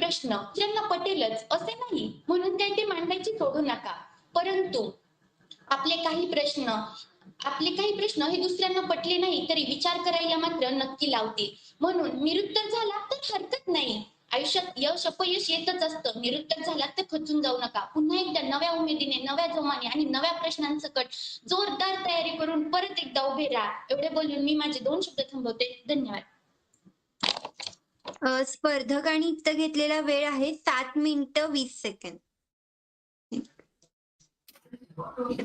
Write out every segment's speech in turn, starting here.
प्रश्न ज्यांना पटेलच असे नाही म्हणून ते मांडायचे सोडू नका, परंतु आपले काही प्रश्न हे दुसऱ्यांना पटले नाही तरी विचार करायला मात्र नक्की लावतील. म्हणून निरुत्तर झाला तर हरकत नाही. आयुष्यात यश अपयश येतच असतं. निरुत्तर झाला तर खचून जाऊ नका. पुन्हा एकदा नव्या उमेदीने, नव्या जोमाने आणि नव्या प्रश्नांसकट जोरदार तयारी करून परत एकदा उभे राहा. एवढे बोलून मी माझे 2 शब्द थांबवते. धन्यवाद. स्पर्धकांनी इथं घेतलेला वेळ आहे 7 मिनिटं 20 second.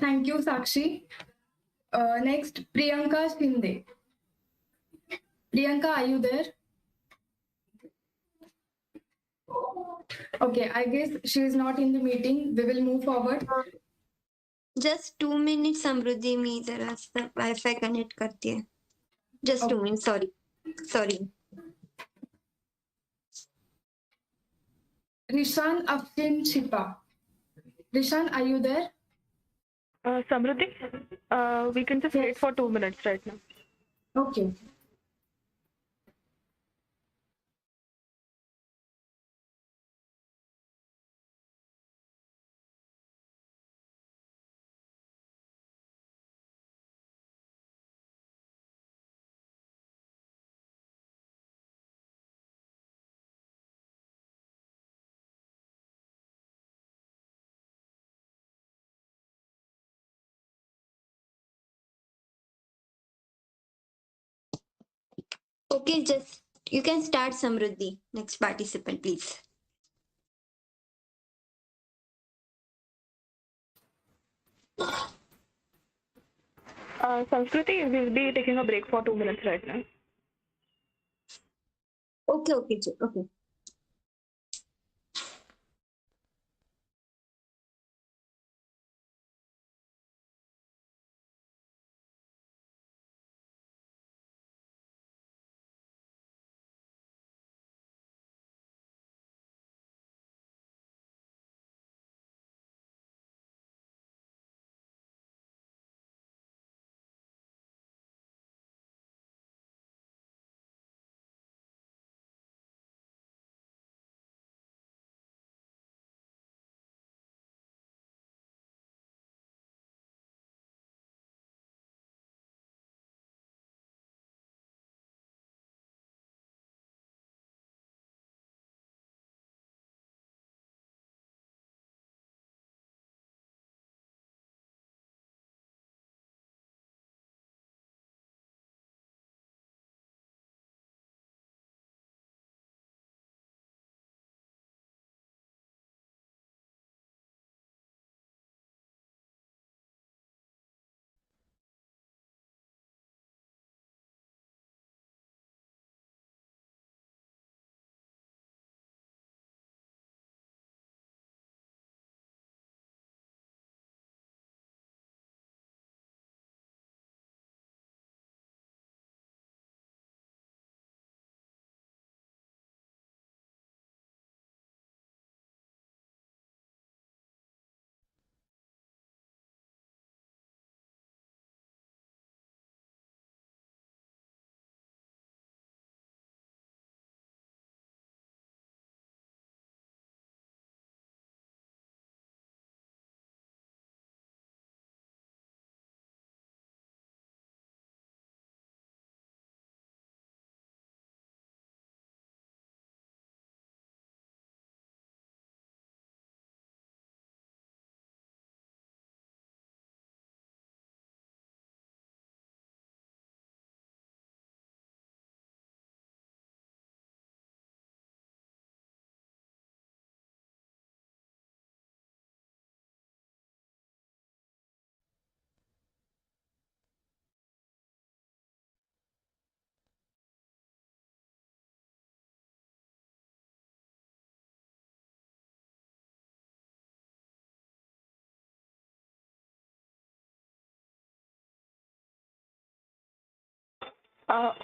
Thank you, Sakshi. Next, Priyanka Shinde. Priyanka, are you there? Okay, I guess she is not in the meeting. We will move forward. Just 2 minutes समृद्धी, मी जरा वायफाय कनेक्ट करते. Just 2 minutes. Sorry. Rishan Afshin Shipa. Rishan, are you there? Samruddhi, we can just wait for 2 minutes right now. Okay. Okay, just you can start, Samruddhi. Next participant, please. Sanskriti, we'll be taking a break for 2 minutes right now. Okay.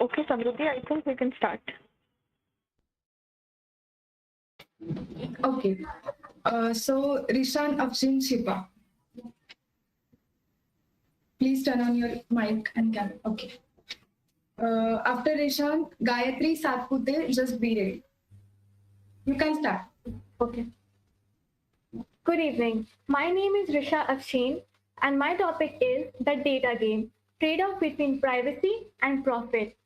Okay, Samruddhi, I think we can start. Okay. So Rishan Afshin Shipa. Please turn on your mic and camera. Okay. After Rishan, Gayatri Satpute, just be ready. You can start. Okay. Good evening. My name is Risha Afshin, and my topic is the data game, trade-off between privacy and profit.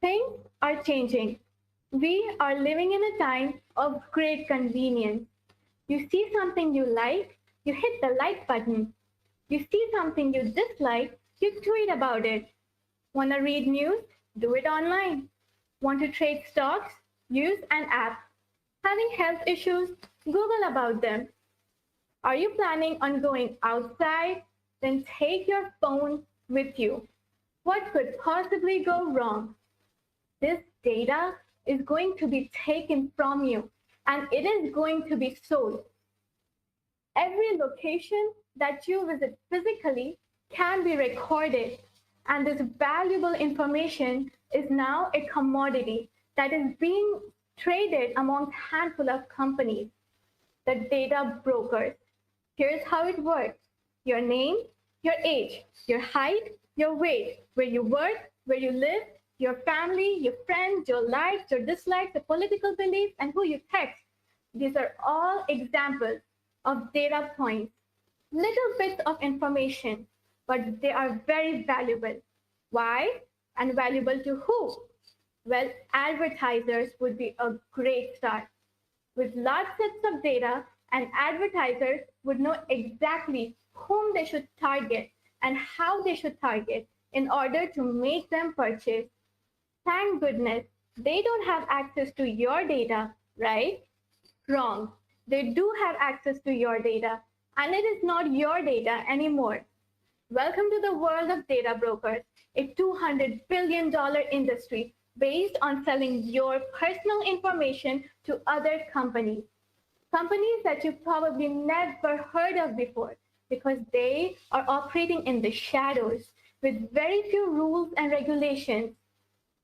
Things are changing. We are living in a time of great convenience. You see something you like, you hit the like button. You see something you dislike, you tweet about it. Want to read news? Do it online. Want to trade stocks? Use an app. Having health issues? Google about them. Are you planning on going outside? Then take your phone with you. What could possibly go wrong? This data is going to be taken from you and it is going to be sold. Every location that you visit physically can be recorded, and this valuable information is now a commodity that is being traded among a handful of companies, the data brokers. Here's how it works. Your name, your age, your height, your weight, where you work, where you live, your family, your friends, your likes, your dislikes, your political beliefs, and who you text. These are all examples of data points, little bits of information, but they are very valuable. Why? And valuable to who? Well, advertisers would be a great start. With large sets of data, and advertisers would know exactly whom they should target and how they should target in order to make them purchase. Thank goodness they don't have access to your data, right? Wrong. They do have access to your data, and it is not your data anymore. Welcome to the world of data brokers, a $200 billion industry based on selling your personal information to other companies. Companies that you've probably never heard of before because they are operating in the shadows with very few rules and regulations,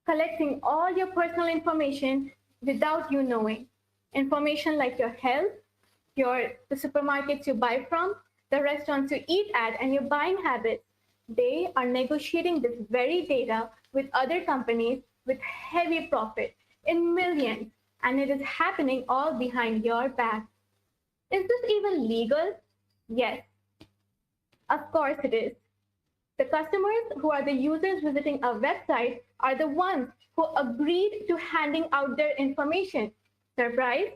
collecting all your personal information without you knowing. Information like your health, the supermarkets you buy from, the restaurants you eat at, and your buying habits. They are negotiating this very data with other companies with heavy profit in millions, and it is happening all behind your back. Is this even legal? Yes, of course it is. The customers who are the users visiting a website are the ones who agreed to handing out their information. Surprise?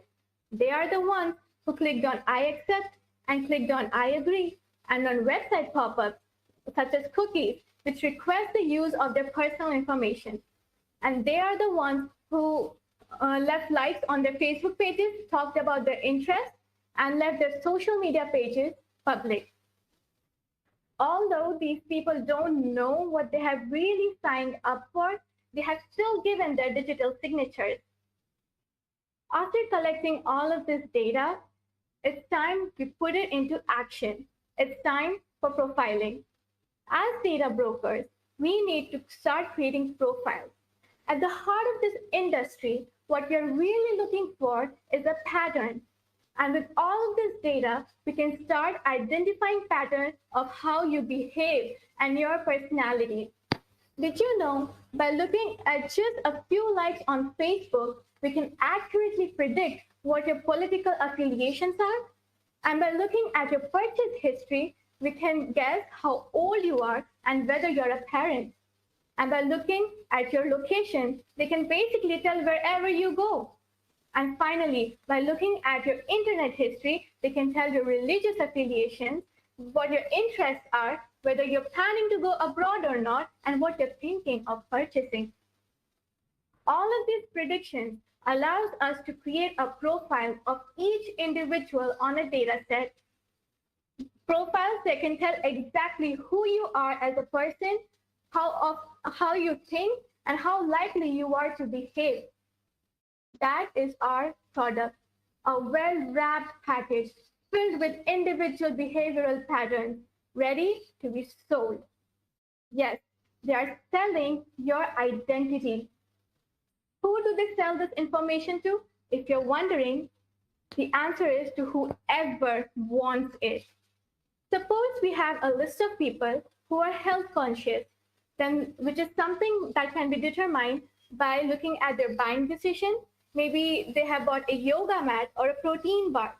They are the ones who clicked on I accept and clicked on I agree, and on website pop-ups, such as cookies, which request the use of their personal information. And they are the ones who left likes on their Facebook pages, talked about their interests, and left their social media pages public. Although these people don't know what they have really signed up for, they have still given their digital signatures. After collecting all of this data, it's time to put it into action. It's time for profiling. As data brokers, we need to start creating profiles. At the heart of this industry, what we're really looking for is a pattern. And with all of this data, we can start identifying patterns of how you behave and your personality. Did you know, by looking at just a few likes on Facebook, we can accurately predict what your political affiliations are? And by looking at your purchase history, we can guess how old you are and whether you're a parent. And by looking at your location, they can basically tell wherever you go. And finally, by looking at your internet history, they can tell your religious affiliations, what your interests are, whether you're planning to go abroad or not, and what you're thinking of purchasing. All of these predictions allows us to create a profile of each individual on a data set. Profiles that can tell exactly who you are as a person, how you think, and how likely you are to behave. That is our product, a well-wrapped package filled with individual behavioral patterns ready to be sold. Yes, they are selling your identity. Who do they sell this information to? If you're wondering, the answer is to whoever wants it. Suppose we have a list of people who are health conscious, which is something that can be determined by looking at their buying decisions, maybe they have bought a yoga mat or a protein bar.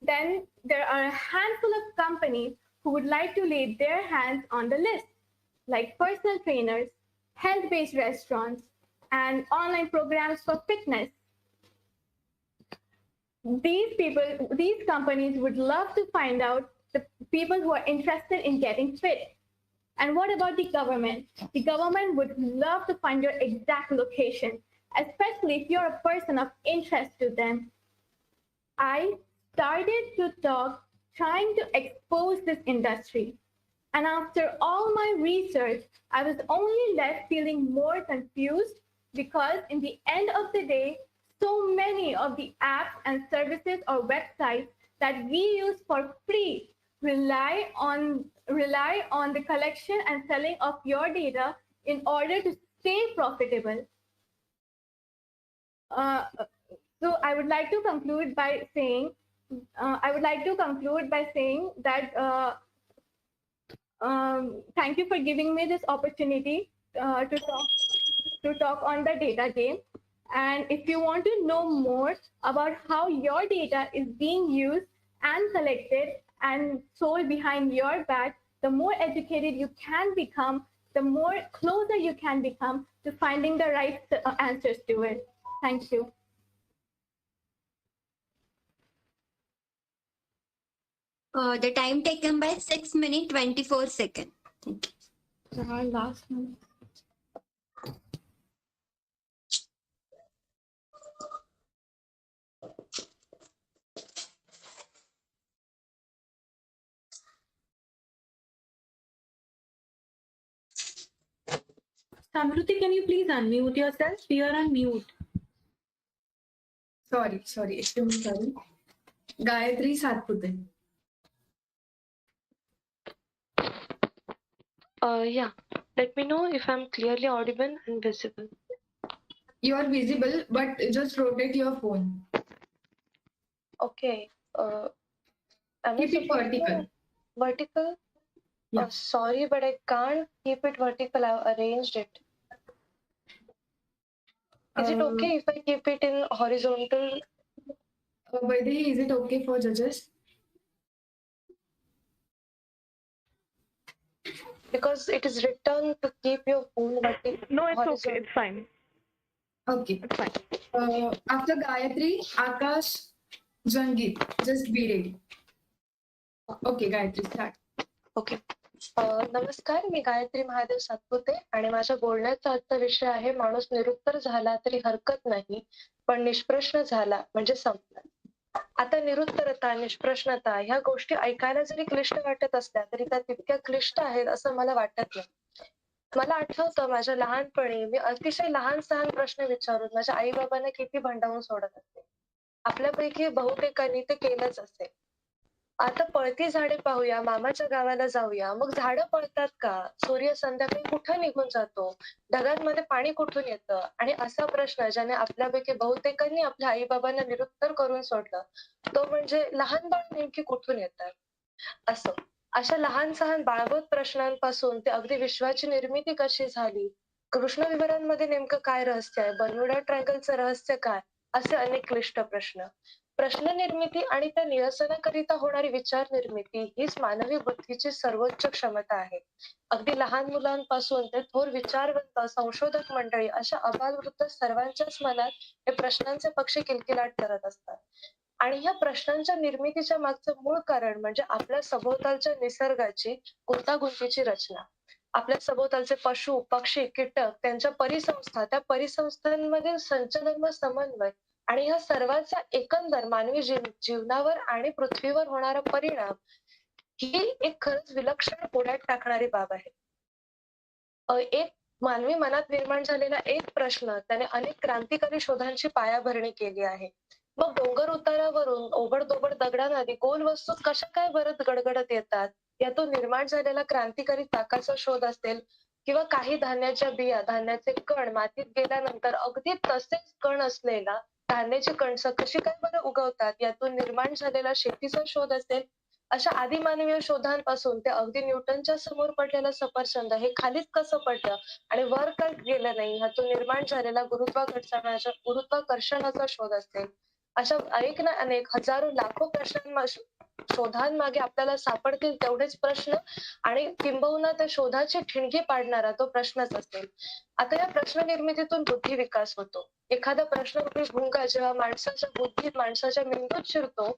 Then there are a handful of companies who would like to lay their hands on the list, like personal trainers, health-based restaurants, and online programs for fitness. These companies would love to find out the people who are interested in getting fit. And what about the government? The government would love to find your exact location, especially if you're a person of interest to them. I started to talk, trying to expose this industry. And after all my research, I was only left feeling more confused because in the end of the day, so many of the apps and services or websites that we use for free rely on the collection and selling of your data in order to stay profitable. So I would like to conclude by saying that thank you for giving me this opportunity to talk on the data game. And if you want to know more about how your data is being used and collected and sold behind your back, the more educated you can become, the more closer you can become to finding the right answers to it. Thank you. The time taken by 6 minutes 24 seconds. Thank you. Last one. Samruti, can you please unmute yourself? You are on mute. Sorry, extremely sorry. Gayatri Satpute. Yeah. Let me know if I'm clearly audible and visible. You are visible, but just rotate your phone. Okay. Am I Keep it supposed to- vertical. Vertical? Yeah. Sorry, but I can't keep it vertical. I've arranged it. Is it okay if I keep it in horizontal? Vaidehi, is it okay for judges? Because it is written to keep your phone vertical. No, it's okay. Horizontal. It's fine. Okay. It's fine. After Gayatri, Akash, Jangit. Just be ready. Okay, Gayatri, start. Okay. नमस्कार, मी गायत्री महादेव सातपुते आणि माझ्या बोलण्याचा आजचा विषय आहे माणूस निरुत्तर झाला तरी हरकत नाही, पण निष्प्रश्न झाला म्हणजे संपला. आता निरुत्तरता, निष्प्रश्नता ह्या गोष्टी ऐकायला जरी क्लिष्ट वाटत असल्या तरी त्या तितक्या क्लिष्ट आहेत असं मला वाटत नाही. मला आठवतं माझ्या लहानपणी मी अतिशय लहान सहान प्रश्न विचारून माझ्या आई बाबांना किती भंडावून सोडत असते. आपल्यापैकी बहुतेकांनी ते केलंच असेल. आता पळती झाडे पाहूया, मामाच्या गावाला जाऊया. मग झाडं पळतात का? सूर्य संध्याकाळी कुठं निघून जातो? ढगांमध्ये पाणी कुठून येतं? आणि असा प्रश्न ज्याने आपल्यापैकी बहुतेकांनी आपल्या आई बाबांना निरुत्तर करून सोडलं, तो म्हणजे लहान बाळ नेमकी कुठून येतात? असं अशा लहान सहान बाळगोत प्रश्नांपासून ते अगदी विश्वाची निर्मिती कशी झाली, कृष्णविवरांमध्ये नेमकं काय रहस्य आहे, बर्म्युडा ट्रायंगलचं रहस्य काय, असे अनेक क्लिष्ट प्रश्न निर्मिती आणि त्या निरसनाकरिता होणारी विचार निर्मिती हीच मानवी बुद्धीची सर्वोच्च क्षमता आहे. अगदी लहान मुलांपासून ते थोर विचारवंत संशोधक मंडळी अशा अबालवृद्ध सर्वांच्याच मनात हे प्रश्नांचे पक्षी किलकिलाट करत असतात. आणि ह्या प्रश्नांच्या निर्मितीच्या मागचं मूळ कारण म्हणजे आपल्या सभोवतालच्या निसर्गाची गुंतागुंतीची रचना. आपल्या सभोवतालचे पशु, पक्षी, कीटक, त्यांच्या परिसंस्था, त्या परिसंस्थांमधील संचलन व समन्वय आणि ह्या सर्वांचा एकंदर मानवी जीवनावर आणि पृथ्वीवर होणारा परिणाम ही एक खरंच विलक्षण पुढ्यात टाकणारी बाब आहे. एक मानवी मनात निर्माण झालेला एक प्रश्न त्याने अनेक क्रांतिकारी शोधांची पायाभरणी केली आहे. मग डोंगर उतारावरून ओबडधोबड दगडांआधी गोल वस्तू कशा काय बरं गडगडत येतात, यातून निर्माण झालेला क्रांतिकारी ताकाचा शोध असेल किंवा काही धान्याच्या बिया, धान्याचे कण मातीत गेल्यानंतर अगदी तसेच कण असलेला धान्याची कणसं कशी काय बरं उगवतात, यातून निर्माण झालेला शेतीचा शोध असेल अशा आदिमानवीय शोधांपासून ते अगदी न्यूटनच्या समोर पडलेलं सफरचंद हे खालीच कसं पडलं आणि वर का गेलं नाही, ह्यातून निर्माण झालेला गुरुत्वाकर्षणाचा शोध असेल. अशा अनेक ना अनेक हजारो लाखो शोधांमागे आपल्याला सापडतील तेवढेच प्रश्न आणि किंबहुना त्या शोधाची ठिणगी पाडणारा तो प्रश्नच असेल. आता या प्रश्न निर्मितीतून बुद्धी विकास होतो. एखादा प्रश्नरूपी भुंगा जेव्हा माणसाच्या बुद्धीत, माणसाच्या मेंदूत शिरतो,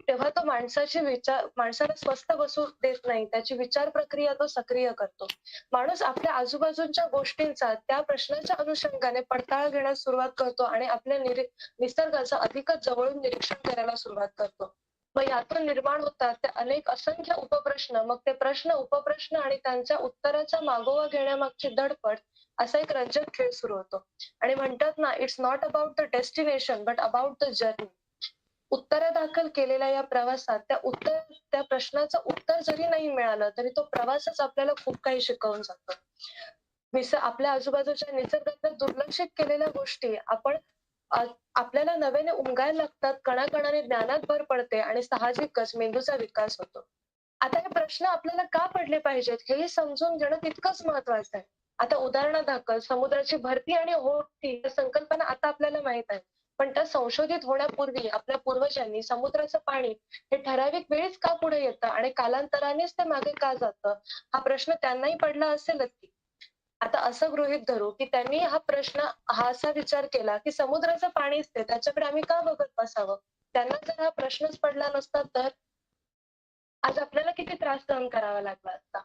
तेव्हा तो माणसाला स्वस्थ बसू देत नाही. त्याची विचार प्रक्रिया तो सक्रिय करतो. माणूस आपल्या आजूबाजूच्या गोष्टींचा त्या प्रश्नाच्या अनुषंगाने पडताळा घेण्यास सुरुवात करतो आणि आपल्या निसर्गाचं अधिकच जवळून निरीक्षण करायला सुरुवात करतो. मग यातून निर्माण होतात ते अनेक असंख्य उपप्रश्न, मग ते प्रश्न, उपप्रश्न आणि त्यांच्या उत्तराचा मागोवा घेण्यामागची धडपड, असा एक रंजक खेळ सुरू होतो. आणि म्हणतात ना, it's not about the destination but about the journey. उत्तरादाखल केलेल्या या प्रवासात त्या प्रश्नाचं उत्तर जरी नाही मिळालं तरी तो प्रवासच आपल्याला खूप काही शिकवून जातो. आपल्या आजूबाजूच्या निसर्गातल्या दुर्लक्षित केलेल्या गोष्टी आपल्याला नव्याने उमगायला लागतात, कणाकणाने ज्ञानात भर पडते आणि साहजिकच मेंदूचा विकास होतो. आता हे प्रश्न आपल्याला का पडले पाहिजेत हेही समजून घेणं तितकंच महत्वाचं आहे. आता उदाहरणादाखल समुद्राची भरती आणि ओहोटी या संकल्पना आता आपल्याला माहित आहे, पण त्या संशोधित होण्यापूर्वी आपल्या पूर्वजांनी समुद्राचं पाणी हे ठराविक वेळीच का पुढे येतं आणि कालांतरानेच ते मागे का जातं, हा प्रश्न त्यांनाही पडला असेलच की. आता असं गृहीत धरू की त्यांनी हा असा विचार केला की समुद्राचं पाणीच ते, त्याच्याकडे आम्ही का बघत बसावं. त्यांना जर हा प्रश्नच पडला नसता तर आज आपल्याला किती त्रास सहन करावा लागला असता.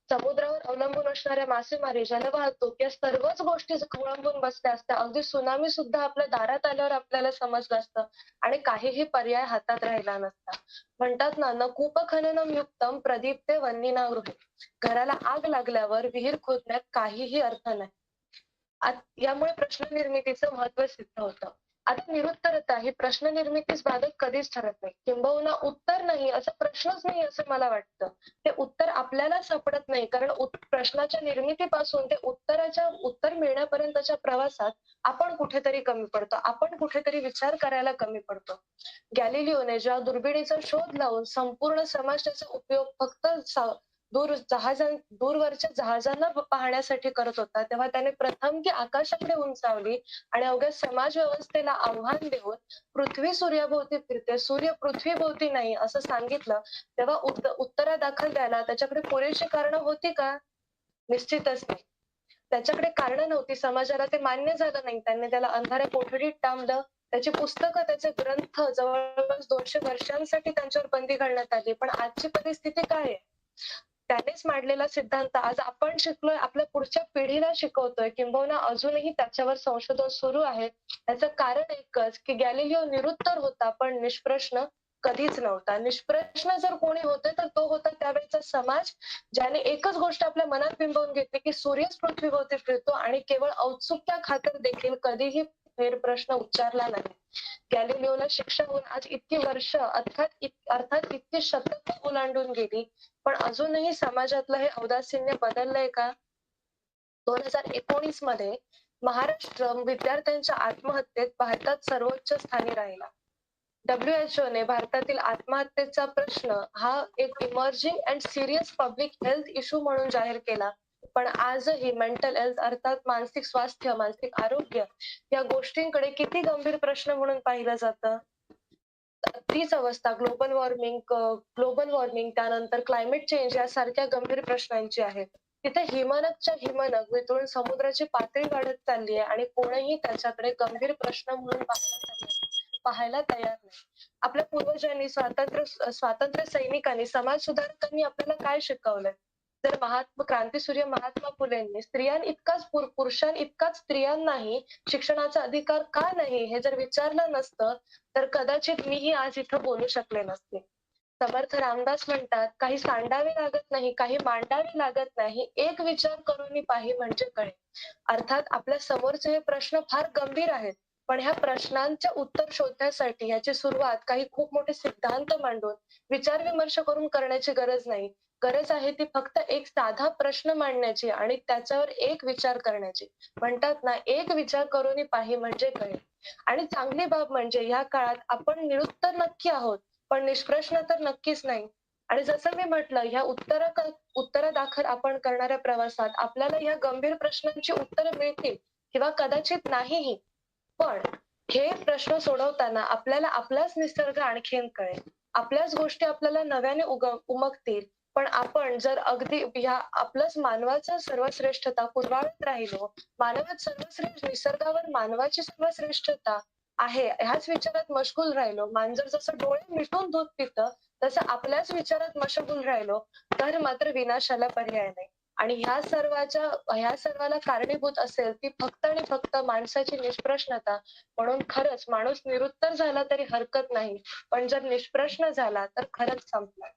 समुद्रावर अवलंबून असणाऱ्या मासेमारी, जलवाहतूक या सर्वच गोष्टी खोळंबून बसल्या असत्या. अगदी सुनामी सुद्धा आपल्या दारात आल्यावर आपल्याला समजलं असतं आणि काहीही पर्याय हातात राहिला नसता. म्हणतात ना, न कूपखननम युक्तम प्रदीप्ते वह्निना गृहे. घराला आग लागल्यावर विहीर खोदण्यात काहीही अर्थ नाही. यामुळे प्रश्न निर्मितीचं महत्व सिद्ध होतं. आता निरुत्तरता ही प्रश्न निर्मितीस बाधक कधीच ठरत नाही. किंबहुना उत्तर नाही असा प्रश्नच नाही असं मला वाटतं. ते उत्तर आपल्याला सापडत नाही, कारण प्रश्नाच्या निर्मितीपासून ते उत्तर मिळण्यापर्यंतच्या प्रवासात आपण कुठेतरी कमी पडतो, आपण कुठेतरी विचार करायला कमी पडतो. गॅलिलिओने जेव्हा दुर्बिणीचा शोध लावून संपूर्ण समाजाचा उपयोग फक्त दूरवरच्या जहाजांना पाहण्यासाठी करत होता, तेव्हा त्याने प्रथम ती आकाशाकडे उंचावली आणि अवघ्या समाज व्यवस्थेला आव्हान देऊन पृथ्वी सूर्याभोवती फिरते, सूर्य पृथ्वीभोवती नाही असं सांगितलं. तेव्हा उत्तरादाखल द्यायला त्याच्याकडे पुरेशी कारणं होती का? निश्चितच नाही. त्याच्याकडे कारणं नव्हती. समाजाला ते मान्य झालं नाही. त्यांनी त्याला अंधाऱ्या कोठडीत डांबलं. त्याची पुस्तकं, त्याचे ग्रंथ जवळपास 200 वर्षांसाठी त्यांच्यावर बंदी घालण्यात आली. पण आजची परिस्थिती काय आहे? त्यानेच मांडलेला सिद्धांत आज आपण शिकलोय, आपल्या पुढच्या पिढीला शिकवतोय, किंबहुना अजूनही त्याच्यावर संशोधन सुरू आहे. याचं कारण एकच की गॅलिलिओ निरुत्तर होता, पण निष्प्रश्न कधीच नव्हता. निष्प्रश्न जर कोणी होते तर तो होता त्यावेळेचा समाज, ज्याने एकच गोष्ट आपल्या मनात बिंबवून घेतली की सूर्यच पृथ्वीभोवती फिरतो आणि केवळ औत्सुक्या खातर देखील कधीही फेरप्रश्न उच्चारला नाही. गॅलिलिओला शिक्षा होऊन आज इतकी वर्ष अर्थात इतकी शतकं ओलांडून गेली, पण अजूनही समाजातलं हे औदासीन्य बदललंय का? 2019 मध्ये महाराष्ट्र विद्यार्थ्यांच्या आत्महत्येत भारतात सर्वोच्च स्थानी राहिला. WHO ने भारतातील आत्महत्येचा प्रश्न हा एक emerging and serious public health issue म्हणून जाहीर केला. पण आजही मेंटल हेल्थ अर्थात मानसिक स्वास्थ्य, मानसिक आरोग्य या गोष्टींकडे किती गंभीर प्रश्न म्हणून पाहिलं जातं. तीच अवस्था ग्लोबल वॉर्मिंग त्यानंतर क्लायमेट चेंज यासारख्या गंभीर प्रश्नांची आहे. तिथे हिमनगच्या हिमनग वितळून समुद्राची पातळी वाढत चालली आहे आणि कोणीही त्याच्याकडे गंभीर प्रश्न म्हणून पाहायला तयार नाही. आपल्या पूर्वजांनी, स्वातंत्र्य सैनिकांनी, समाज सुधारकांनी आपल्याला काय शिकवलंय? जर क्रांतीसूर्य महात्मा फुलेंनी पुरुषां इतकाच स्त्रियांनाही शिक्षणाचा अधिकार का नाही हे जर विचारलं नसतं तर कदाचित मीही आज इथं बोलू शकले नसते. समर्थ रामदास म्हणतात, काही सांडावे लागत नाही, काही मांडावे लागत नाही, एक विचार करून पाही म्हणजे कळे. अर्थात आपल्या समोरचे हे प्रश्न फार गंभीर आहेत, पण ह्या प्रश्नांचे उत्तर शोधण्यासाठी याची सुरुवात काही खूप मोठे सिद्धांत मांडून विचार विमर्श करून करण्याची गरज नाही. गरज आहे ती फक्त एक साधा प्रश्न मांडण्याची आणि त्याच्यावर एक विचार करण्याची. म्हणतात ना, एक विचार करून पाही म्हणजे कळे. आणि चांगली बाब म्हणजे या काळात आपण निरुत्तर नक्की आहोत, पण निष्प्रश्न तर नक्कीच नाही. आणि जसं मी म्हटलं, ह्या उत्तरादाखल आपण करणाऱ्या प्रवासात आपल्याला ह्या गंभीर प्रश्नांची उत्तरं मिळतील किंवा कदाचित नाहीही. पण हे प्रश्न सोडवताना आपल्याला आपलाच निसर्ग आणखीन कळेल. आपल्याच गोष्टी आपल्याला नव्याने उमगतील. पण आपण जर अगदी ह्या आपलंच मानवाचं सर्वश्रेष्ठता कुरवाळत राहिलो, मानवात सर्वश्रेष्ठ निसर्गावर मानवाची सर्वश्रेष्ठता आहे ह्याच विचारात मशगूल राहिलो, मांजर जसं डोळे मिटून दूध पितं तसं आपल्याच विचारात मशगूल राहिलो, तर मात्र विनाशाला पर्याय नाही. आणि ह्या सर्वाला कारणीभूत असेल ती फक्त आणि फक्त माणसाची निष्प्रश्नता. म्हणून खरंच माणूस निरुत्तर झाला तरी हरकत नाही, पण जर निष्प्रश्न झाला तर खरंच संपला.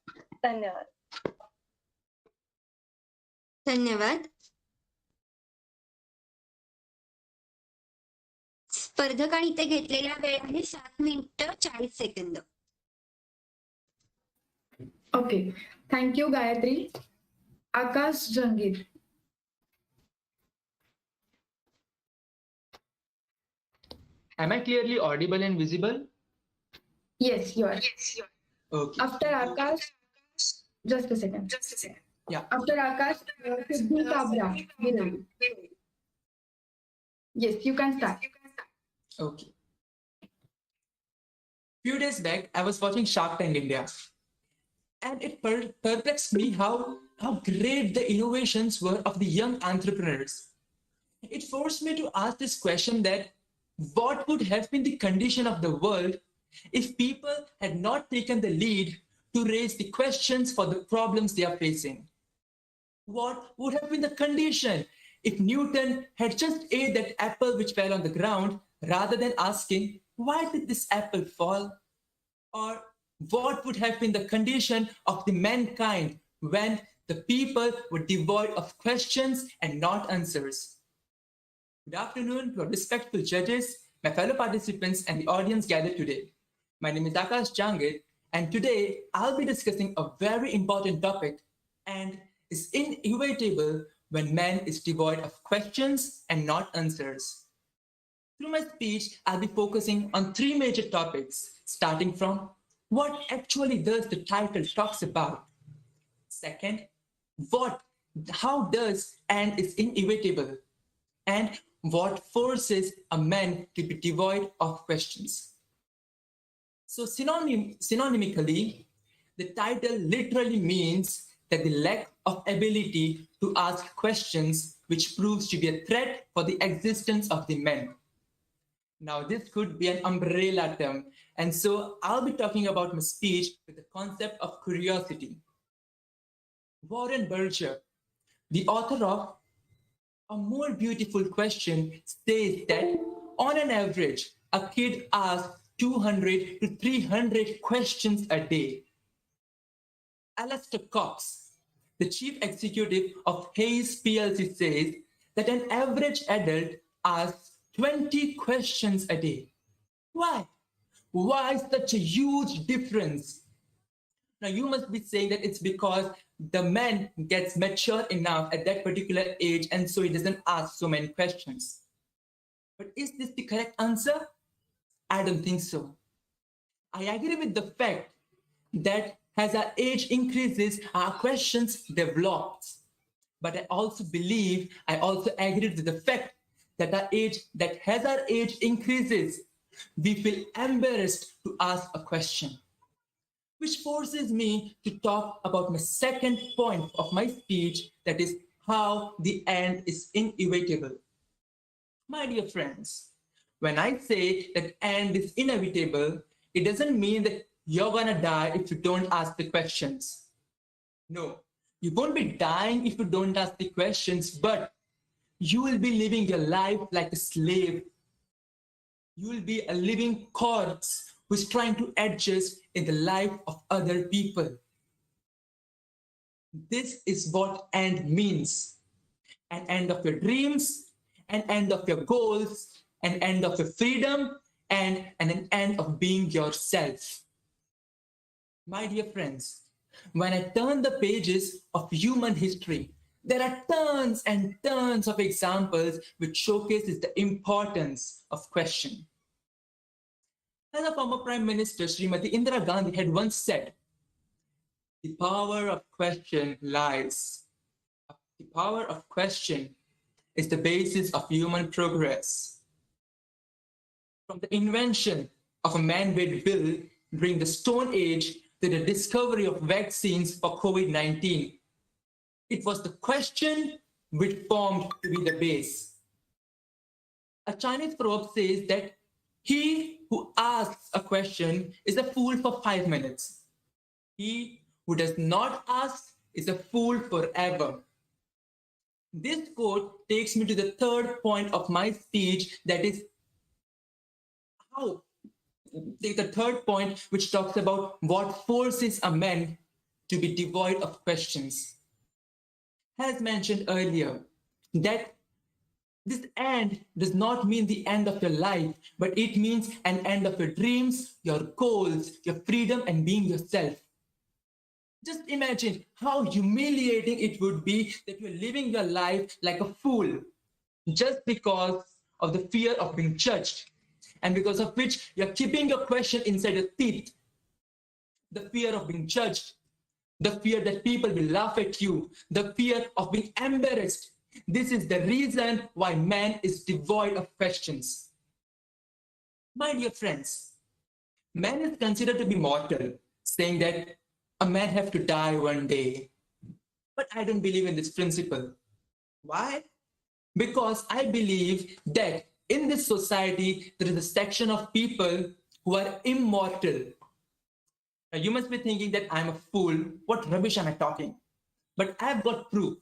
धन्यवाद. धन्यवाद. स्पर्धकांनी इथे घेतलेला वेळ आहे 7 मिनिटं 40 second. Okay, thank you Gayatri. Akash Jangir. Am I clearly audible and visible? Yes, you are. Okay. After Akash, just a second. Yeah. After Akash, Siddhi Kabra. Yes, you can start. Okay. Few days back, I was watching Shark Tank India, and it perplexed me how great the innovations were of the young entrepreneurs. It forced me to ask this question that what would have been the condition of the world if people had not taken the lead to raise the questions for the problems they are facing? What would have been the condition if Newton had just ate that apple which fell on the ground rather than asking, why did this apple fall? Or what would have been the condition of the mankind when the people were devoid of questions and not answers? Good afternoon to our respectful judges, my fellow participants, and the audience gathered today. My name is Akash Jangir, and today I'll be discussing a very important topic, and is inevitable when man is devoid of questions and not answers. Through my speech, I'll be focusing on 3 major topics, starting from what actually does the title talks about. Second, how does and is inevitable, and what forces a man to be devoid of questions. So synonymically, the title literally means that the lack of ability to ask questions, which proves to be a threat for the existence of the man. Now, this could be an umbrella term, and so I'll be talking about my speech with the concept of curiosity. Warren Burger, the author of A More Beautiful Question, says that on an average, a kid asks 200 to 300 questions a day. Alistair Cox, the chief executive of Hayes PLC, says that an average adult asks 20 questions a day. Why? Why such a huge difference? Now, you must be saying that it's because the man gets mature enough at that particular age, and so he doesn't ask so many questions. But is this the correct answer? I don't think so. I agree with the fact that as our age increases, our questions develop. But I also agree with the fact that as our age increases, we feel embarrassed to ask a question. Which forces me to talk about my second point of my speech, that is how the end is inevitable. My dear friends, when I say that end is inevitable, it doesn't mean that you're gonna die if you don't ask the questions. No, you won't be dying if you don't ask the questions, but you will be living your life like a slave. You will be a living corpse who's trying to adjust in the life of other people. This is what end means. An end of your dreams, an end of your goals, an end of your freedom, and an end of being yourself. My dear friends, when I turn the pages of human history, there are tons and tons of examples which showcases the importance of question. As a former Prime Minister, Srimati Indira Gandhi had once said, The power of question lies. The power of question is the basis of human progress. From the invention of a man-made bill during the Stone Age to the discovery of vaccines for COVID-19, it was the question which formed to be the base. A Chinese proverb says that he who asks a question is a fool for 5 minutes. He who does not ask is a fool forever. This quote takes me to the third point of my speech, that is how the third point, which talks about what forces a man to be devoid of questions. As mentioned earlier, that this end does not mean the end of your life, but it means an end of your dreams, your goals, your freedom, and being yourself. Just imagine how humiliating it would be that you're living your life like a fool just because of the fear of being judged, and because of which you're keeping your question inside your teeth. The fear of being judged, the fear that people will laugh at you, the fear of being embarrassed. This is the reason why man is devoid of questions. My dear friends, man is considered to be mortal, saying that a man have to die one day. But I don't believe in this principle. Why? Because I believe that in this society, there is a section of people who are immortal. Now, you must be thinking that I'm a fool. What rubbish am I talking? But I've got proof.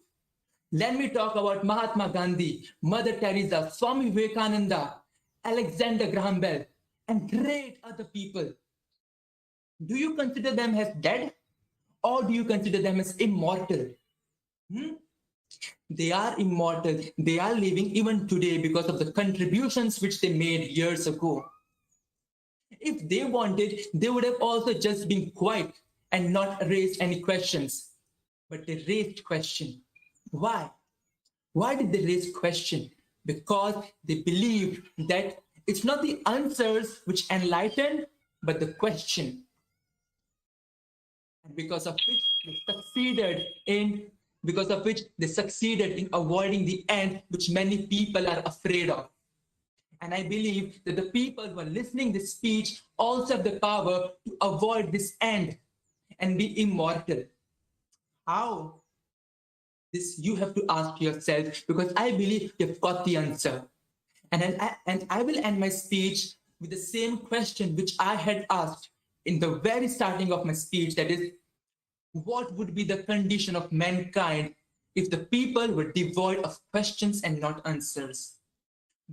Let me talk about Mahatma Gandhi, Mother Teresa, Swami Vivekananda, Alexander Graham Bell, and great other people. Do you consider them as dead, or do you consider them as immortal? They are immortal. They are living even today because of the contributions which they made years ago. If they wanted, they would have also just been quiet and not raised any questions. But they raised question. Why? Why did they raise question? Because they believed that it's not the answers which enlighten, but the question. And because of which they succeeded in avoiding the end which many people are afraid of. And I believe that the people who are listening to this speech also have the power to avoid this end and be immortal. How? This you have to ask yourself, because I believe you've got the answer. And I will end my speech with the same question which I had asked in the very starting of my speech, that is, what would be the condition of mankind if the people were devoid of questions and not answers?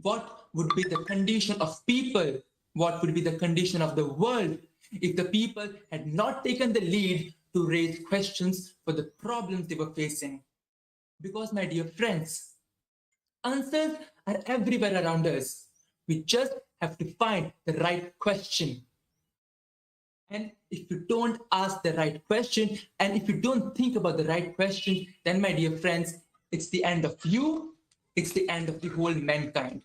What would be the condition of people? What would be the condition of the world if the people had not taken the lead to raise questions for the problems they were facing? Because, my dear friends, answers are everywhere around us. We just have to find the right question. And if you don't ask the right question, and if you don't think about the right question, then, my dear friends, it's the end of you. It's the end of the whole mankind.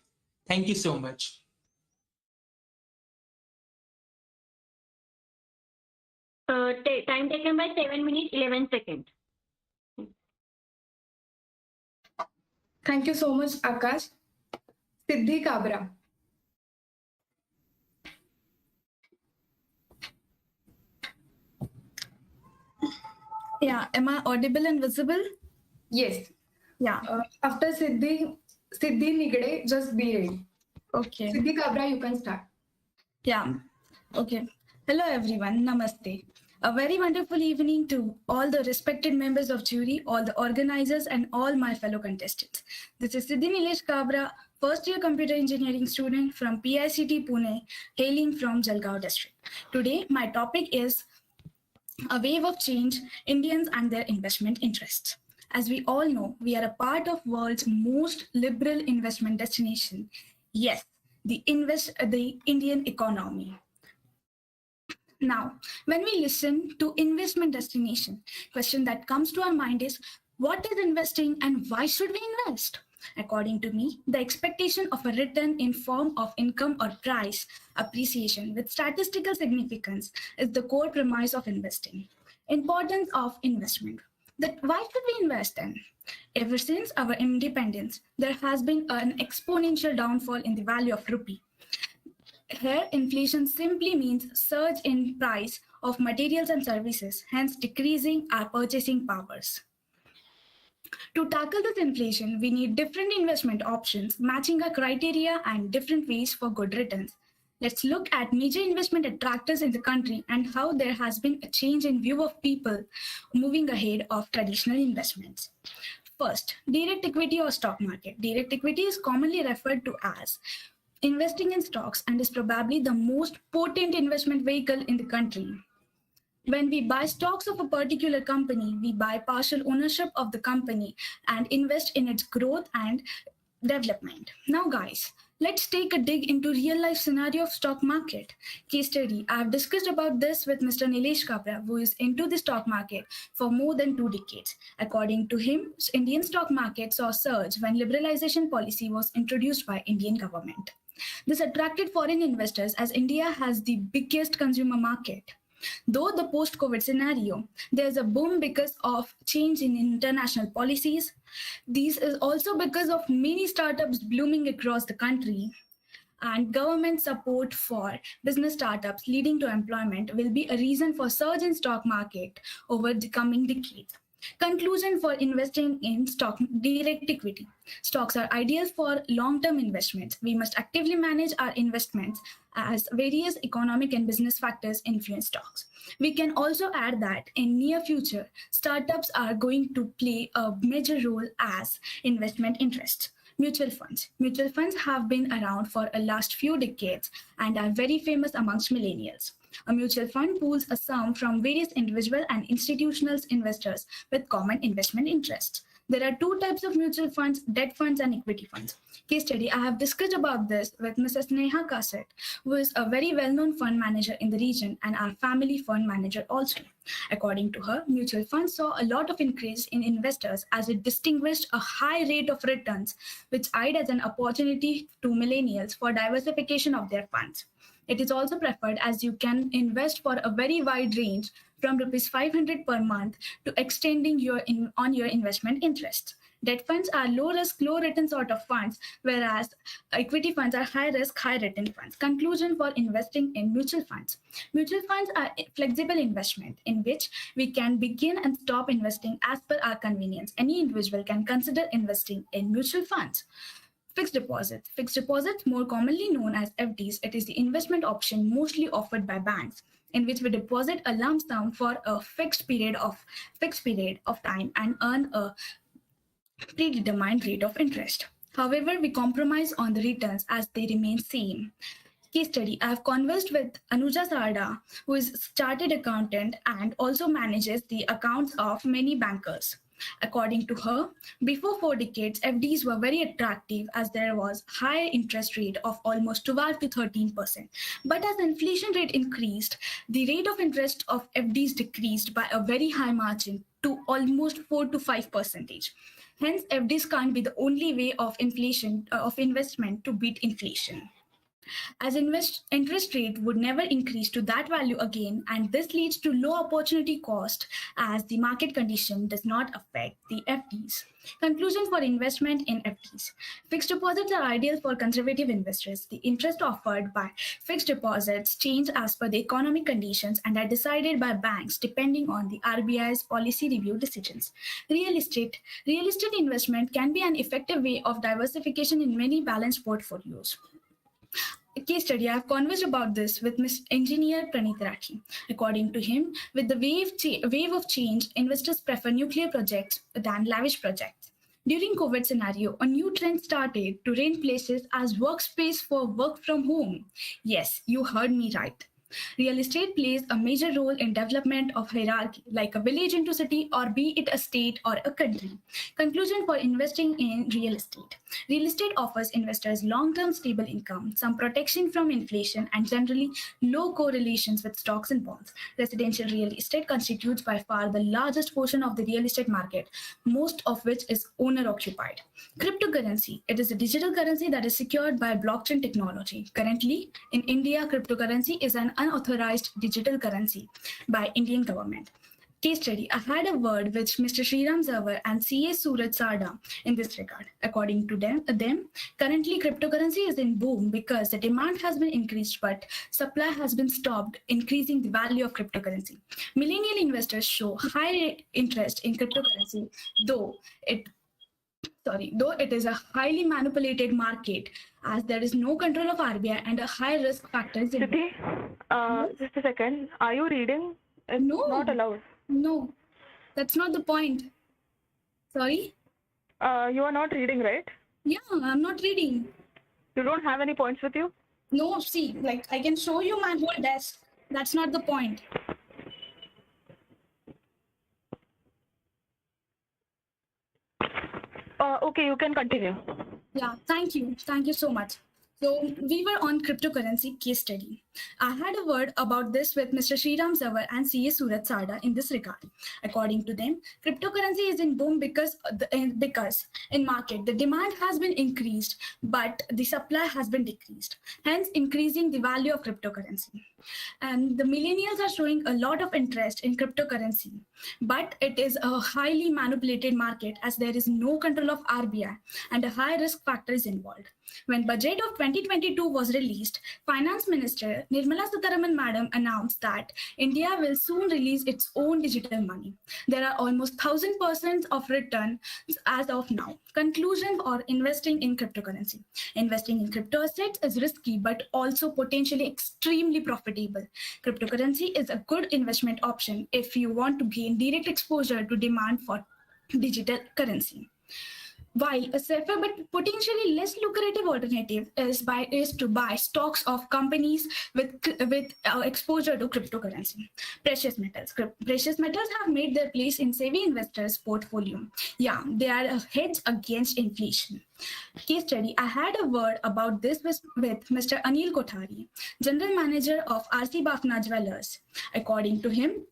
Thank you so much. Time taken by 7 minutes, 11 seconds. Thank you so much, Akash. Siddhi Kabra. Yeah, am I audible and visible? Yes. Yeah. After Siddhi Nigde, just be ready. Okay. Siddhi Kabra, you can start. Yeah. Okay. Hello, everyone. Namaste. A very wonderful evening to all the respected members of jury, all the organizers, and all my fellow contestants. This is Siddhi Nilesh Kabra, first year computer engineering student from PICT Pune, hailing from Jalgaon district. Today, my topic is a wave of change, Indians and their investment interests. As we all know, we are a part of world's most liberal investment destination. Yes, the Indian economy. Now, when we listen to investment destination, question that comes to our mind is, what is investing and why should we invest? According to me, the expectation of a return in form of income or price appreciation with statistical significance is the core premise of investing. Importance of investment. That why should we invest in? Ever since our independence, there has been an exponential downfall in the value of rupee. Here, inflation simply means surge in price of materials and services, hence decreasing our purchasing powers. To tackle this inflation, we need different investment options, matching our criteria and different ways for good returns. Let's look at major investment attractors in the country and how there has been a change in view of people moving ahead of traditional investments. First, direct equity or stock market. Direct equity is commonly referred to as investing in stocks and is probably the most potent investment vehicle in the country. When we buy stocks of a particular company, we buy partial ownership of the company and invest in its growth and development. Now, guys, let's take a dig into real life scenario of stock market. Case study. I have discussed about this with Mr. Nilesh Kabra, who is into the stock market for more than 2 decades. According to him, Indian stock market saw surge when liberalization policy was introduced by Indian government. This attracted foreign investors as India has the biggest consumer market. Though the post-COVID scenario, there's a boom because of change in international policies. This is also because of many startups blooming across the country, and government support for business startups leading to employment will be a reason for surge in stock market over the coming decades. Conclusion for investing in stock direct equity. Stocks are ideal for long-term investments. We must actively manage our investments as various economic and business factors influence stocks. We can also add that in near future, startups are going to play a major role as investment interests. Mutual funds. Mutual funds have been around for the last few decades and are very famous amongst millennials. A mutual fund pools a sum from various individual and institutional investors with common investment interests. There are 2 types of mutual funds, debt funds and equity funds. Case study, I have discussed about this with Mrs. Neha Kasset, who is a very well-known fund manager in the region and our family fund manager also. According to her, mutual funds saw a lot of increase in investors as it distinguished a high rate of returns, which eyed as an opportunity to millennials for diversification of their funds. It is also preferred as you can invest for a very wide range from Rs 500 per month to extending your investment interests. Debt funds are low risk, low return sort of funds, whereas equity funds are high risk, high return funds. Conclusion for investing in mutual funds. Mutual funds are flexible investment in which we can begin and stop investing as per our convenience. Any individual can consider investing in mutual funds. Fixed deposits. Fixed deposits, more commonly known as FDs, it is the investment option mostly offered by banks, in which we deposit a lump sum for a fixed period of time and earn a predetermined rate of interest. However, we compromise on the returns as they remain same. Case study, I have conversed with Anuja Sarda, who is chartered accountant and also manages the accounts of many bankers. According to her, before 4 decades, FDs were very attractive as there was high interest rate of almost 12 to 13%. But as inflation rate increased, the rate of interest of FDs decreased by a very high margin to almost 4 to 5%. Hence, FDs can't be the only way of investment to beat inflation, as interest rate would never increase to that value again, and this leads to low opportunity cost as the market condition does not affect the FDs. Conclusion for investment in FDs. Fixed deposits are ideal for conservative investors. The interest offered by fixed deposits change as per the economic conditions and are decided by banks depending on the RBI's policy review decisions. Real estate investment can be an effective way of diversification in many balanced portfolios. A case study, I have conversed about this with Ms. Engineer Praneeth Rathi. According to him, with the wave of change, investors prefer nuclear projects than lavish projects. During COVID scenario, a new trend started to rent places as workspace for work from home. Yes, you heard me right. Real estate plays a major role in development of hierarchy, like a village into city, or be it a state or a country. Conclusion for investing in real estate. Real estate offers investors long-term stable income, some protection from inflation, and generally low correlations with stocks and bonds. Residential real estate constitutes by far the largest portion of the real estate market, most of which is owner-occupied. Cryptocurrency. It is a digital currency that is secured by blockchain technology. Currently, in India, cryptocurrency is an unauthorized digital currency by Indian government. Case study. I had a word with Mr. Sriram Zawar and CA Suraj Sada in this regard. According to them, currently cryptocurrency is in boom because the demand has been increased, but supply has been stopped, increasing the value of cryptocurrency. Millennial investors show high interest in cryptocurrency, though it is a highly manipulated market as there is no control of RBI and a high risk factor is involved. Siddhi, just a second. Are you reading? It's No. not allowed. No, that's not the point. Sorry? You are not reading, right? Yeah, I'm not reading. You don't have any points with you? No, see, like I can show you my whole desk. That's not the point. Okay, you can continue. Yeah, thank you. Thank you so much. So we were on cryptocurrency case study. I had a word about this with Mr. Sriram Zawar and CA Suraj Sada in this regard. According to them, cryptocurrency is in boom because in market the demand has been increased, but the supply has been decreased, hence increasing the value of cryptocurrency. And the millennials are showing a lot of interest in cryptocurrency, but it is a highly manipulated market as there is no control of RBI and a high risk factor is involved. When budget of 2022 was released, Finance Minister Nirmala Sitharaman Madam announced that India will soon release its own digital money. There are almost 1,000% of return as of now. Conclusion or investing in cryptocurrency. Investing in crypto assets is risky but also potentially extremely profitable. Cryptocurrency is a good investment option if you want to gain direct exposure to demand for digital currency. While a safer but potentially less lucrative alternative is to buy stocks of companies with exposure to cryptocurrency. Precious metals. Precious metals have made their place in savvy investors' portfolio. Yeah, they are a hedge against inflation. Case study. I had a word about this with Mr. Anil Kothari, General Manager of RC Bafna Jewelers. According to him,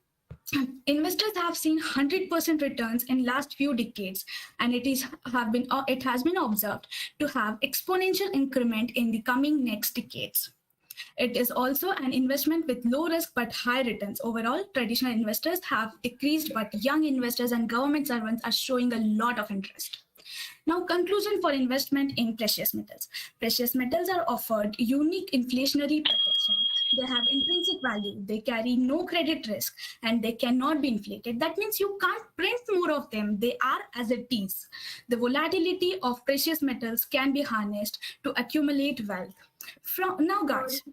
investors have seen 100% returns in last few decades, and it has been observed to have exponential increment in the coming next decades. It is also an investment with low risk but high returns. Overall, traditional investors have decreased, but young investors and government servants are showing a lot of interest. Now, conclusion for investment in precious metals. Precious metals are offered unique inflationary protection. They have intrinsic value, they carry no credit risk, and they cannot be inflated. That means you can't print more of them. They are as it is. The volatility of precious metals can be harnessed to accumulate wealth. Now, guys,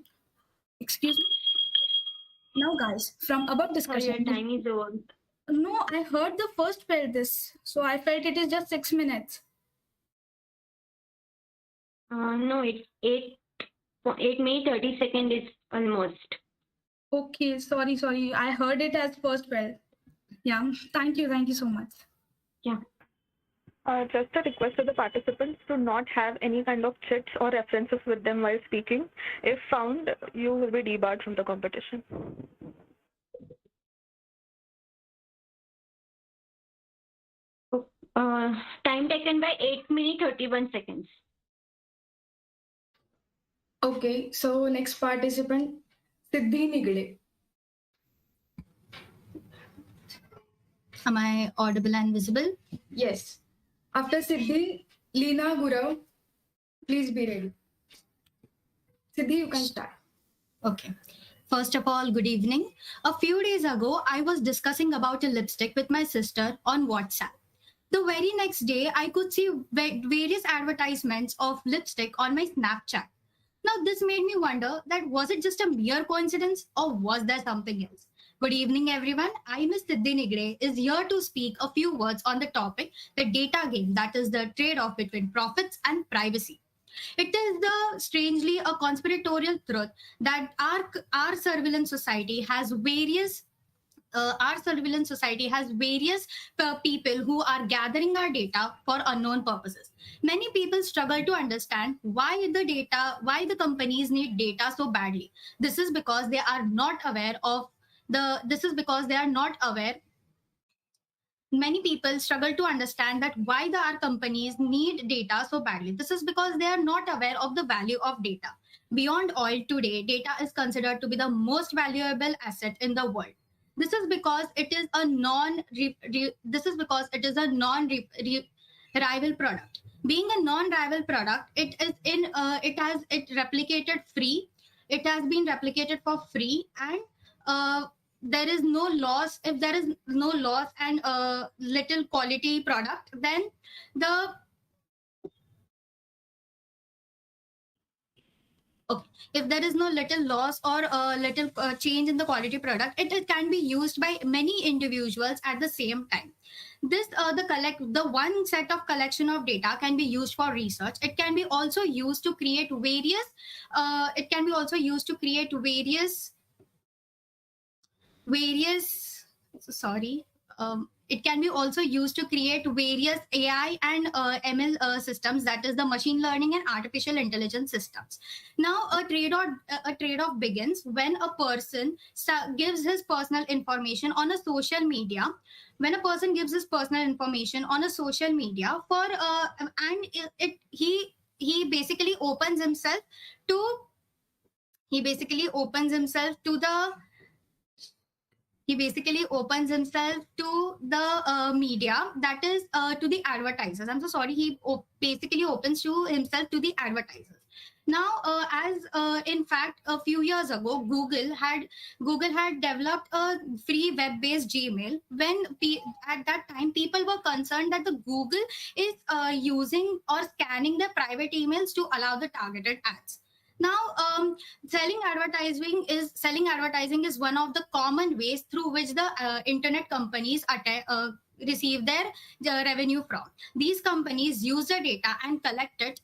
from above discussion. Your time is over. No, I heard the first pair this, so I felt it is just 6 minutes. No, it's 8 minutes 30 seconds is almost. Okay, sorry. I heard it as first pair. Yeah, thank you so much. Yeah. Just a request to the participants to not have any kind of chits or references with them while speaking. If found, you will be debarred from the competition. Time taken by 8 minutes 31 seconds. Okay, so next participant, Siddhi Nigde. Am I audible and visible? Yes. After Siddhi, Leena Gurav. Please be ready. Siddhi, you can start. Okay. First of all, good evening. A few days ago, I was discussing about a lipstick with my sister on WhatsApp. The very next day, I could see various advertisements of lipstick on my Snapchat. Now, this made me wonder that was it just a mere coincidence or was there something else? Good evening, everyone. I, Ms. Siddhi Nigde, is here to speak a few words on the topic, the data game, that is the trade-off between profits and privacy. It is strangely a conspiratorial truth that our surveillance society has various people who are gathering our data for unknown purposes. Many people struggle to understand why the companies need data so badly. This is because they are not aware. Many people struggle to understand that why our companies need data so badly. This is because they are not aware of the value of data. Beyond oil today, data is considered to be the most valuable asset in the world. This is because it is a rival product. Being a non-rival product, it replicated free. It has been replicated for free, and there is no loss. If there is no loss and little quality product, then if there is no little loss or little change in the quality product, it can be used by many individuals at the same time. This the one set of collection of data can be used for research. It can be also used to create various it can be also used to create various AI and ML systems, that is the machine learning and artificial intelligence systems. Now, a trade-off begins when a person gives his personal information on a social media. When a person gives his personal information on a social media he basically opens himself to the media, that is to the advertisers. I'm so sorry. He basically opens to himself to the advertisers. Now, in fact, a few years ago, Google had developed a free web-based Gmail. When at that time, people were concerned that the Google is using or scanning their private emails to allow the targeted ads. Now, selling advertising is one of the common ways through which the internet companies receive their revenue from. These companies use the data and collect it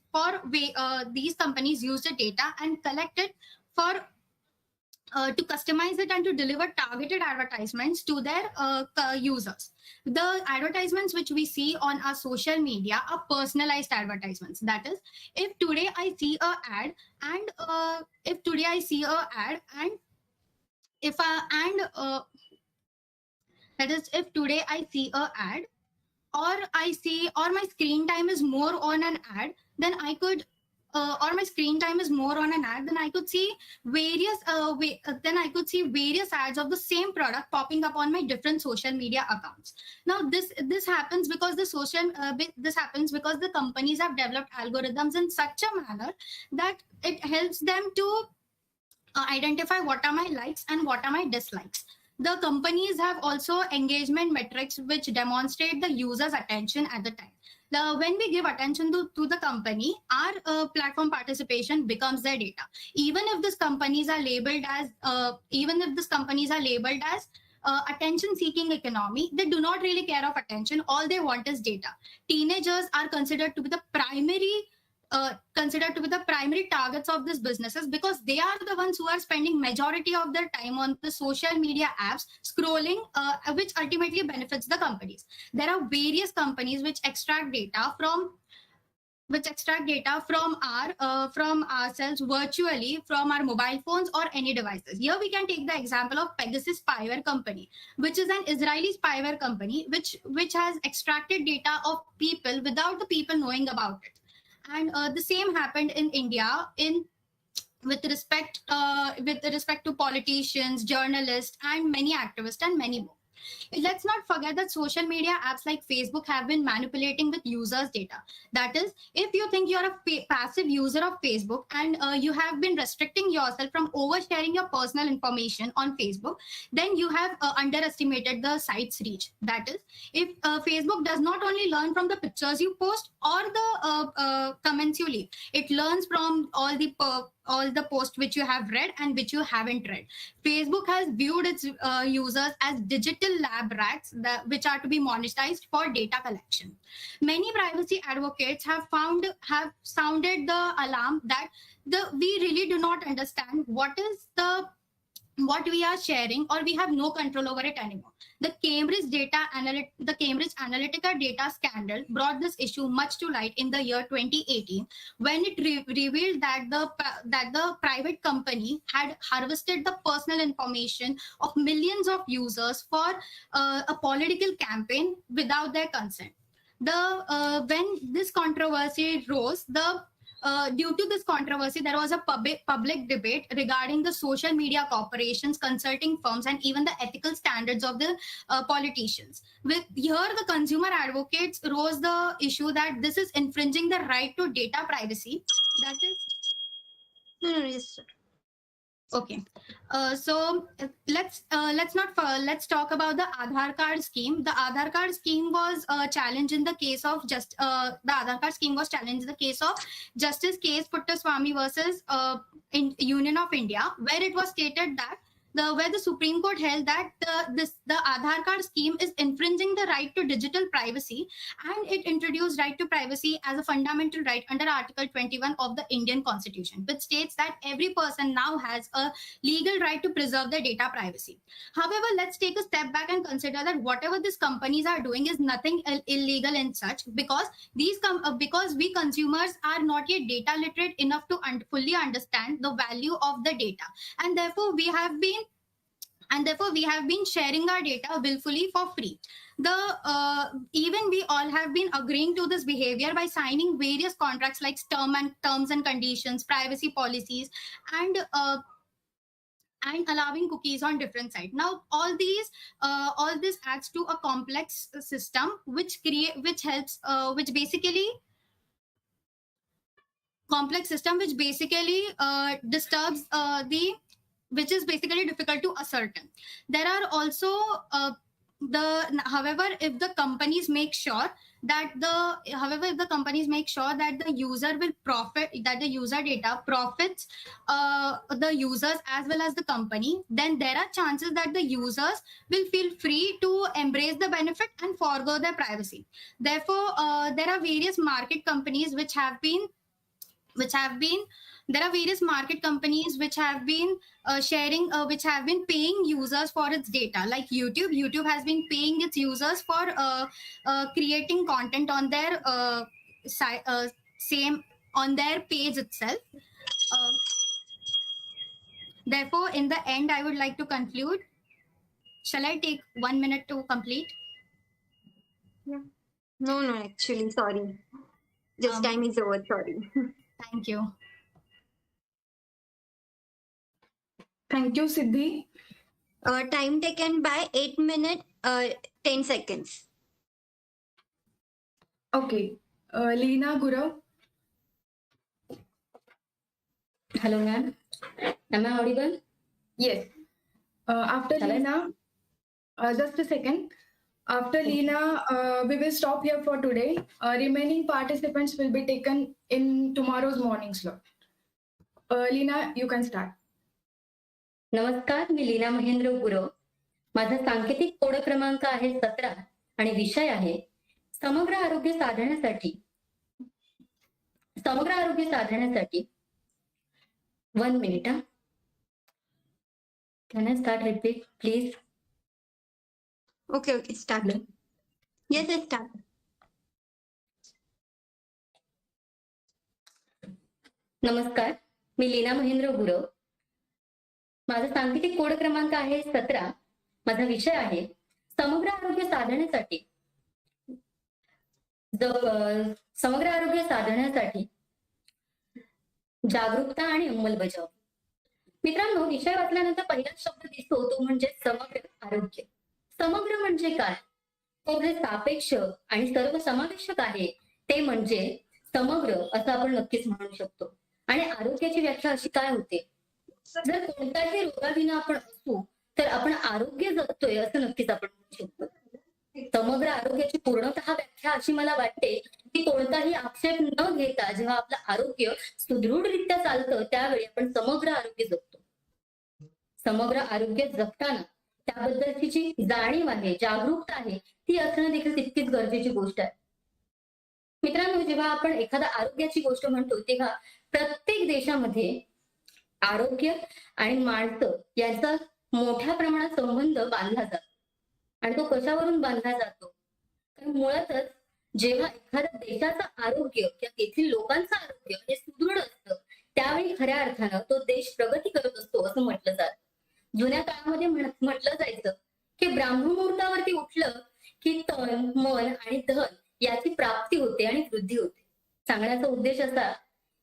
to customize it and to deliver targeted advertisements to their users. The advertisements which we see on our social media are personalized advertisements. That is, if today I see a ad or my screen time is more on an ad, then I could then I could see various ads of the same product popping up on my different social media accounts. Now, this happens because the companies have developed algorithms in such a manner that it helps them to identify what are my likes and what are my dislikes. The companies have also engagement metrics which demonstrate the user's attention at the time. When we give attention to the company, our platform participation becomes their data. Even if these companies are labeled as attention-seeking economy, they do not really care of attention. All they want is data. Teenagers are considered to be the primary targets of these businesses because they are the ones who are spending majority of their time on the social media apps scrolling, which ultimately benefits the companies. There are various companies which extract data from ourselves virtually from our mobile phones or any devices. Here we can take the example of Pegasus spyware company, which is an Israeli spyware company which has extracted data of people without the people knowing about it. And the same happened in India with respect to politicians, journalists, and many activists and many more. Let's not forget that social media apps like Facebook have been manipulating with users' data. That is, if you think you're a passive user of Facebook and you have been restricting yourself from oversharing your personal information on Facebook, then you have underestimated the site's reach. That is, if Facebook does not only learn from the pictures you post or the comments you leave, it learns from all the posts which you have read and which you haven't read. Facebook has viewed its users as digital lab rats which are to be monetized for data collection. Many privacy advocates have sounded the alarm that we really do not understand what we are sharing, or we have no control over it anymore. The Cambridge Analytica data scandal brought this issue much to light in the year 2018, when it revealed that the private company had harvested the personal information of millions of users for a political campaign without their consent. When this controversy rose, the due to this controversy, there was a public debate regarding the social media corporations, consulting firms, and even the ethical standards of the politicians. Here, the consumer advocates rose the issue that this is infringing the right to data privacy. That is No, yes. okay. So let's talk about the Aadhaar card scheme. The Aadhaar card scheme was challenged in the case of the Aadhaar card scheme was challenged in the case of Justice Case Puttaswamy versus in Union of India, where it was stated that where the Supreme Court held that the Aadhaar card scheme is infringing the right to digital privacy, and it introduced right to privacy as a fundamental right under Article 21 of the Indian Constitution, which states that every person now has a legal right to preserve their data privacy. However, let's take a step back and consider that whatever these companies are doing is nothing illegal in such, because because we consumers are not yet data literate enough to fully understand the value of the data, and therefore we have been sharing our data willfully for free. Even we all have been agreeing to this behavior by signing various contracts like terms and conditions, privacy policies, and allowing cookies on different sites. Now, all this adds to a complex system which basically disturbs which is basically difficult to ascertain. There are also however, if the companies make sure that the user will profit, that the user data profits the users as well as the company, then there are chances that the users will feel free to embrace the benefit and forgo their privacy. Therefore, there are various market companies which have been paying users for its data, like YouTube has been paying its users for creating content on their on their page itself. Therefore, in the end, I would like to conclude. Shall I take 1 minute to complete? No, actually, sorry. Just time is over, sorry. Thank you. Thank you, Siddhi. Time taken by 8 minutes, 10 seconds. Okay. Leena Gurav. Hello, ma'am. Am I audible? Yes. After Hello? Leena, just a second. After Leena, we will stop here for today. Remaining participants will be taken in tomorrow's morning slot. Leena, you can start. नमस्कार, मी लीना महेंद्र गुरव. माझा सांकेतिक code क्रमांक आहे 17 आणि विषय आहे समग्र आरोग्य साधण्यासाठी 1 minute. Can I start repeat, please? Okay, start. Yes, start. नमस्कार, मी लीना महेंद्र गुरव. माझा सांकेतिक कोड क्रमांक आहे 17. माझा विषय आहे समग्र आरोग्य साधण्यासाठी जागरूकता आणि अंमलबजावणी. मित्रांनो, विषय वाचल्यानंतर पहिला शब्द दिसतो तो म्हणजे समग्र आरोग्य. समग्र म्हणजे काय? तो जे सापेक्ष आणि सर्वसमावेशक आहे ते म्हणजे समग्र असं आपण नक्कीच म्हणू शकतो. आणि आरोग्याची व्याख्या अशी काय होते? जर कोणत्याही रोगाविना आपण असू तर आपण आरोग्य जगतोय असं नक्कीच आपण म्हणू शकतो. समग्र आरोग्याची पूर्णतः व्याख्या अशी मला वाटते की कोणताही आक्षेप न घेता जेव्हा आपलं आरोग्य सुदृढरित्या चालतं त्यावेळी आपण समग्र आरोग्य जगतो. समग्र आरोग्य जगताना त्याबद्दलची जी जाणीव आहे, जागरूकता आहे, ती असणं देखील तितकीच गरजेची गोष्ट आहे. मित्रांनो, जेव्हा आपण एखाद्या आरोग्याची गोष्ट म्हणतो तेव्हा प्रत्येक देशामध्ये आरोग्य आणि माणसं यांचा मोठ्या प्रमाणात संबंध बांधला जातो. आणि तो कशावरून बांधला जातो? कारण मुळातच जेव्हा एखाद्या देशाचं आरोग्य किंवा तेथील लोकांचं आरोग्य हे सुदृढ असतं त्यावेळी खऱ्या अर्थानं तो देश प्रगती करत असतो असं म्हटलं जातं. जुन्या काळामध्ये म्हटलं जायचं की ब्राह्ममुहूर्तावरती उठलं की तन, मन आणि धन याची प्राप्ती होते आणि वृद्धी होते. सांगण्याचा उद्देश असा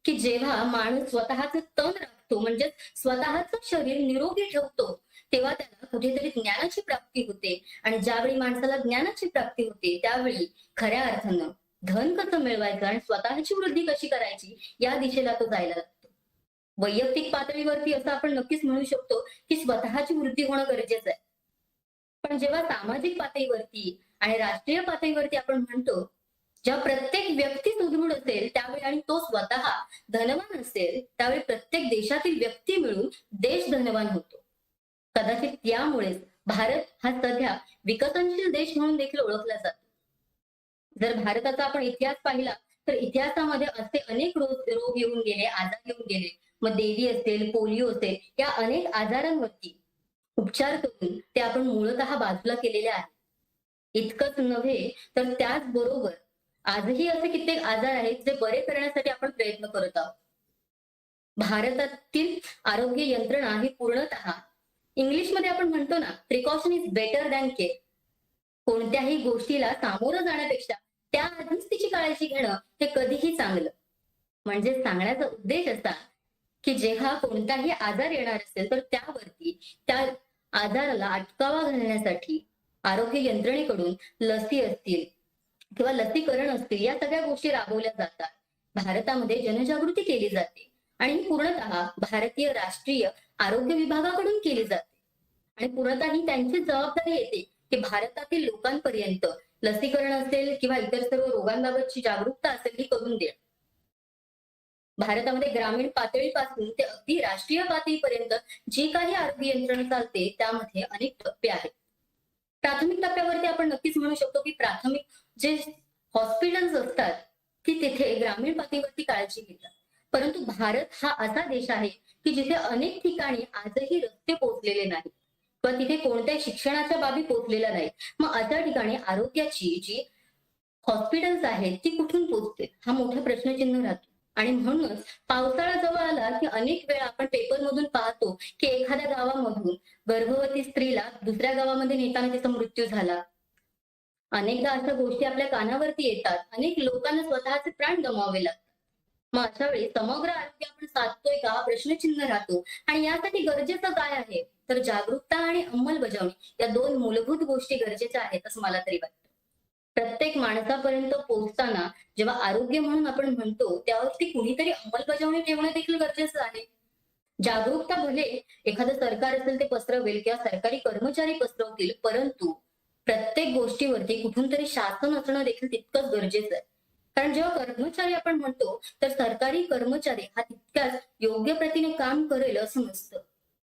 की जेव्हा माणूस स्वतःचं तन राखतो म्हणजे स्वतःचं शरीर निरोगी ठेवतो, तेव्हा त्याला कुठेतरी ज्ञानाची प्राप्ती होते. आणि ज्यावेळी माणसाला ज्ञानाची प्राप्ती होते त्यावेळी खऱ्या अर्थानं धन कसं मिळवायचं आणि स्वतःची वृद्धी कशी करायची या दिशेला तो जायला लागतो. वैयक्तिक पातळीवरती असं आपण नक्कीच म्हणू शकतो की स्वतःची वृद्धी होणं गरजेचं आहे. पण जेव्हा सामाजिक पातळीवरती आणि राष्ट्रीय पातळीवरती आपण म्हणतो, जेव्हा प्रत्येक व्यक्ती सुदृढ असेल त्यावेळी आणि तो स्वतः धनवान असेल त्यावेळी प्रत्येक देशातील व्यक्ती मिळून देश धनवान होतो. कदाचित त्यामुळेच भारत हा सध्या विकसनशील देश म्हणून देखील ओळखला जातो. जर भारताचा आपण इतिहास पाहिला तर इतिहासामध्ये असे अनेक रोग येऊन गेले, आजार येऊन गेले. मग देवी असेल, पोलिओ असेल, या अनेक आजारांवरती उपचार करून ते आपण मूळतः बाजूला केलेले आहे. इतकंच नव्हे तर त्याचबरोबर आजही असे कित्येक आजार आहेत जे बरे करण्यासाठी आपण प्रयत्न करत आहोत. भारतातील आरोग्य यंत्रणा ही पूर्णतः इंग्लिशमध्ये आपण म्हणतो ना, precaution is better than care. कोणत्याही गोष्टीला सामोरं जाण्यापेक्षा त्याआधीच तिची काळजी घेणं हे कधीही चांगलं. म्हणजे सांगण्याचा उद्देश असा की जेव्हा कोणताही आजार येणार असेल तर त्यावरती त्या आजाराला अटकावा घालण्यासाठी आरोग्य यंत्रणेकडून लसी असतील किंवा लसीकरण असतील या सगळ्या गोष्टी राबवल्या जातात. भारतामध्ये जनजागृती केली जाते आणि पूर्णतः भारतीय राष्ट्रीय आरोग्य विभागाकडून केली जाते. आणि पूर्णतः ही त्यांची जबाबदारी येते की भारतातील लोकांपर्यंत लसीकरण असेल किंवा इतर सर्व रोगांबाबतची जागरूकता असेल ही करून देणं. भारतामध्ये ग्रामीण पातळीपासून ते अगदी राष्ट्रीय पातळीपर्यंत जी काही आरोग्य यंत्रणा चालते त्यामध्ये अनेक टप्पे आहेत. प्राथमिक टप्प्यावरती आपण नक्कीच म्हणू शकतो की प्राथमिक जे हॉस्पिटल्स असतात की तिथे ग्रामीण पातळीवरती काळजी घेतात. परंतु भारत हा असा देश आहे की जिथे अनेक ठिकाणी आजही रस्ते पोहोचलेले नाहीत किंवा तिथे कोणत्याही शिक्षणाच्या बाबी पोहोचलेल्या नाहीत. मग अशा ठिकाणी आरोग्याची जी हॉस्पिटल्स आहेत ती कुठून पोहोचते हा मोठा प्रश्नचिन्ह राहतो. आणि म्हणूनच पावसाळा जवळ आला की अनेक वेळा आपण पेपरमधून पाहतो की एखाद्या गावामधून गर्भवती स्त्रीला दुसऱ्या गावामध्ये नेताना तिचा मृत्यू झाला. अनेकदा अशा गोष्टी आपल्या कानावरती येतात. अनेक लोकांना स्वतःचे प्राण गमावे लागतात. मग अशा वेळी समग्र आरोग्य आपण साधतोय का हा प्रश्नचिन्ह राहतो. आणि यासाठी गरजेचं काय आहे तर जागरूकता आणि अंमलबजावणी या दोन मूलभूत गोष्टी गरजेच्या आहेत असं मला तरी वाटतं. प्रत्येक माणसापर्यंत पोहोचताना जेव्हा आरोग्य म्हणून आपण म्हणतो त्यावरती कुणीतरी अंमलबजावणी ठेवणं देखील गरजेचं आहे. जागरूकता भले एखादं सरकार असेल ते पसरवेल किंवा सरकारी कर्मचारी पसरवतील, परंतु प्रत्येक गोष्टीवरती कुठून तरी शासन असणं देखील तितकंच गरजेचं आहे. कारण जेव्हा कर्मचारी आपण म्हणतो तर सरकारी कर्मचारी हा तितक्याच योग्य प्रतीने काम करेल असं नसतं.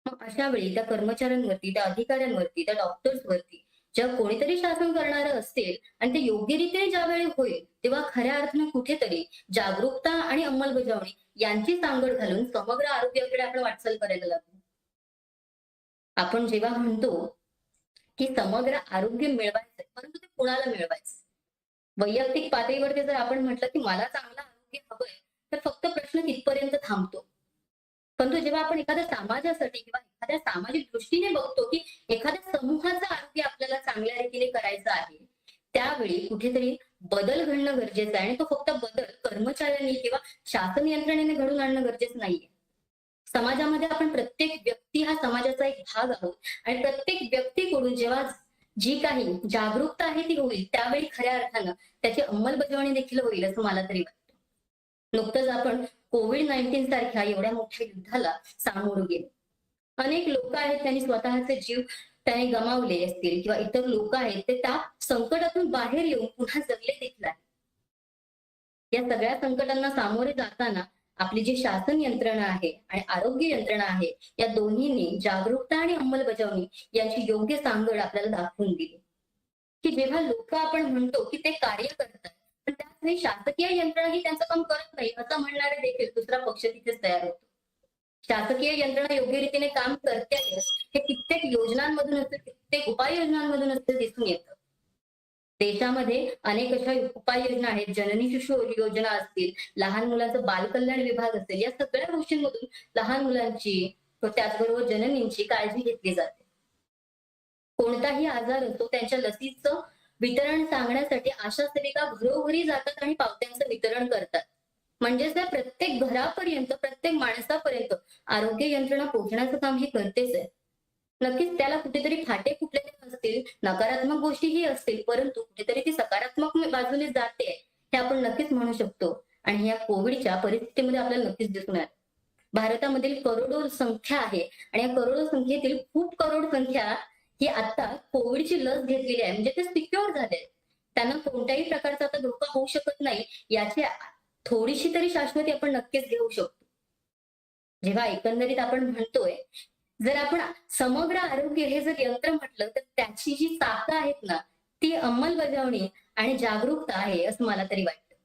मग अशा वेळी त्या कर्मचाऱ्यांवरती, त्या अधिकाऱ्यांवरती, त्या डॉक्टर्सवरती जेव्हा कोणीतरी शासन करणारं असेल आणि ते योग्य रीतीने ज्यावेळी होईल तेव्हा खऱ्या अर्थानं कुठेतरी जागरूकता आणि अंमलबजावणी यांची सांगड घालून समग्र आरोग्याकडे आपण वाटचाल करायला लागतो. आपण जेव्हा म्हणतो की समग्र आरोग्य मिळवायचंय परंतु ते कुणाला मिळवायचं. वैयक्तिक पातळीवरती जर आपण म्हटलं की मला चांगलं आरोग्य हवंय तर फक्त प्रश्न तिथपर्यंत थांबतो. परंतु जेव्हा आपण एखाद्या समाजासाठी किंवा एखाद्या सामाजिक दृष्टीने बघतो की एखाद्या समूहाचं आरोग्य आपल्याला चांगल्या रीतीने करायचं आहे त्यावेळी कुठेतरी बदल घडणं गरजेचं आहे. आणि तो फक्त बदल कर्मचाऱ्यांनी किंवा शासन यंत्रणेने घडून आणणं गरजेचं नाहीये. समाजामध्ये आपण प्रत्येक व्यक्ती हा समाजाचा एक भाग आहोत आणि प्रत्येक व्यक्तीकडून जेव्हा जी काही जागरूकता आहे ती होईल त्यावेळी खऱ्या अर्थानं त्याची अंमलबजावणी देखील होईल असं मला तरी वाटतं. नुकतंच आपण कोविड-19 सारख्या एवढ्या मोठ्या युद्धाला सामोरं गेलो. अनेक लोक आहेत त्यांनी स्वतःचे जीव त्याने गमावले असतील किंवा इतर लोक आहेत ते त्या संकटातून बाहेर येऊन पुन्हा जगले देखील आहेत. या सगळ्या संकटांना सामोरे जाताना आपली जी शासन यंत्रणा आहे आणि आरोग्य यंत्रणा आहे या दोन्हींनी जागरूकता आणि अंमलबजावणी यांची योग्य सांगड आपल्याला दाखवून दिली की जेव्हा लोक आपण म्हणतो की ते कार्य करतात पण त्याच शासकीय यंत्रणा ही त्यांचं काम करत नाही असं म्हणणारे देखील दुसरा पक्ष तिथेच तयार होतो. शासकीय यंत्रणा योग्य रीतीने काम करते हे कित्येक योजनांमधून असते, कित्येक उपाययोजनांमधून असते दिसून येतं. देशामध्ये अनेक अशा उपाययोजना आहेत, जननी शिशु योजना असतील, लहान मुलांचं बालकल्याण विभाग असेल, या सगळ्या गोष्टींमधून लहान मुलांची त्याचबरोबर जननींची काळजी घेतली जाते. कोणताही आजार असतो त्यांच्या लसीचं वितरण सांगण्यासाठी आशा सेविका घरोघरी जातात आणि पावत्यांचं वितरण करतात. म्हणजेच त्या प्रत्येक घरापर्यंत, प्रत्येक माणसापर्यंत आरोग्य यंत्रणा पोहोचण्याचं काम हे करतेच आहे. नक्कीच त्याला कुठेतरी फाटे फुटलेले असतील, नकारात्मक गोष्टीही असतील, परंतु कुठेतरी ती सकारात्मक बाजूने जाते हे आपण नक्कीच म्हणू शकतो. आणि या कोविडच्या परिस्थितीमध्ये आपल्याला नक्कीच दिसून आलं. भारतामधील करोडो संख्या आहे आणि या करोडो संख्येतील खूप करोड संख्या ही आता कोविडची लस घेतलेली आहे, म्हणजे ते सिक्युअर झाले. त्यांना कोणत्याही प्रकारचा आता धोका होऊ शकत नाही, याची थोडीशी तरी शाश्वती आपण नक्कीच घेऊ शकतो. जेव्हा एकंदरीत आपण म्हणतोय, जर आपण समग्र आरोग्य हे जर यंत्र म्हटलं तर त्याची जी चाकं आहेत ना, ती अंमलबजावणी आणि जागरूकता आहे असं मला तरी वाटतं.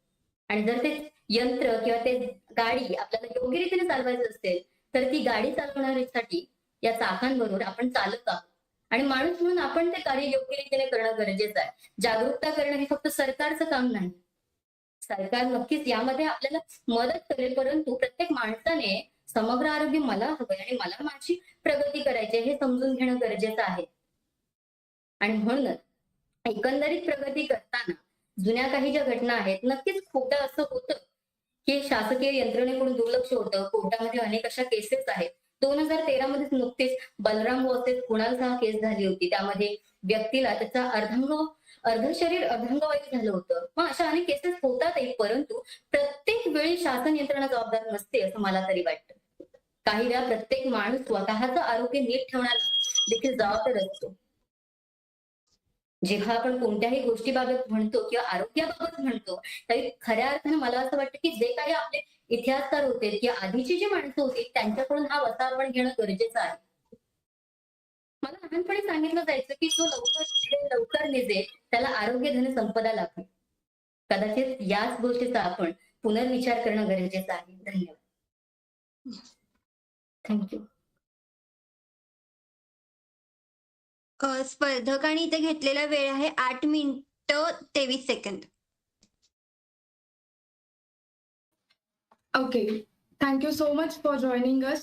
आणि जर ते यंत्र किंवा ते गाडी आपल्याला योग्य रीतीने चालवायचं असेल तर ती गाडी चालवण्यासाठी या चाकांबरोबर आपण चालत आहोत. आणि माणूस म्हणून आपण ते कार्य योग्य रीतीने करणं गरजेचं आहे. जागरूकता करणं हे फक्त सरकारचं काम नाही. सरकार नक्कीच यामध्ये आपल्याला मदत करेल, परंतु प्रत्येक माणसाने समग्र आरोग्य मला हवंय आणि मला माझी प्रगती करायची हे समजून घेणं गरजेचं आहे. आणि म्हणूनच एकंदरीत प्रगती करताना जुन्या काही ज्या घटना आहेत, नक्कीच खूपदा असं होतं की शासकीय यंत्रणेकडून दुर्लक्ष होतं. कोर्टामध्ये अनेक अशा केसेस आहेत. 2013 मध्येच नुकतेच बलराम वर्सेस कुणाल केस झाली होती. त्यामध्ये व्यक्तीला त्याचा अर्ध शरीर अर्धांगवायू झालं होतं. मग अशा अनेक केसेस होतातही, परंतु प्रत्येक वेळी शासन यंत्रणा जबाबदार नसते असं मला तरी वाटतं. काही वेळा प्रत्येक माणूस स्वतःचं आरोग्य नीट ठेवण्याला देखील जबाबदार असतो. जेव्हा आपण कोणत्याही गोष्टीबाबत म्हणतो किंवा आरोग्याबाबत म्हणतो, तरी खऱ्या अर्थानं मला असं वाटतं की जे काही आपले इतिहासकार होते किंवा आधीची जी माणसं होती त्यांच्याकडून हा वसा आपण घेणं गरजेचं आहे. मला लहानपणी सांगितलं जायचं की जो लवकर निजे त्याला आरोग्य धन संपदा लाभे. कदाचित याच गोष्टीचा आपण पुनर्विचार करणं गरजेचं आहे. धन्यवाद. थँक्यू. स्पर्धकांनी इथे घेतलेला वेळ आहे 8 मिनिटं 23 second. Okay. Thank you so much for joining us.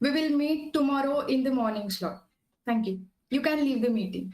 We will meet tomorrow in the morning slot. Thank you. You can leave the meeting.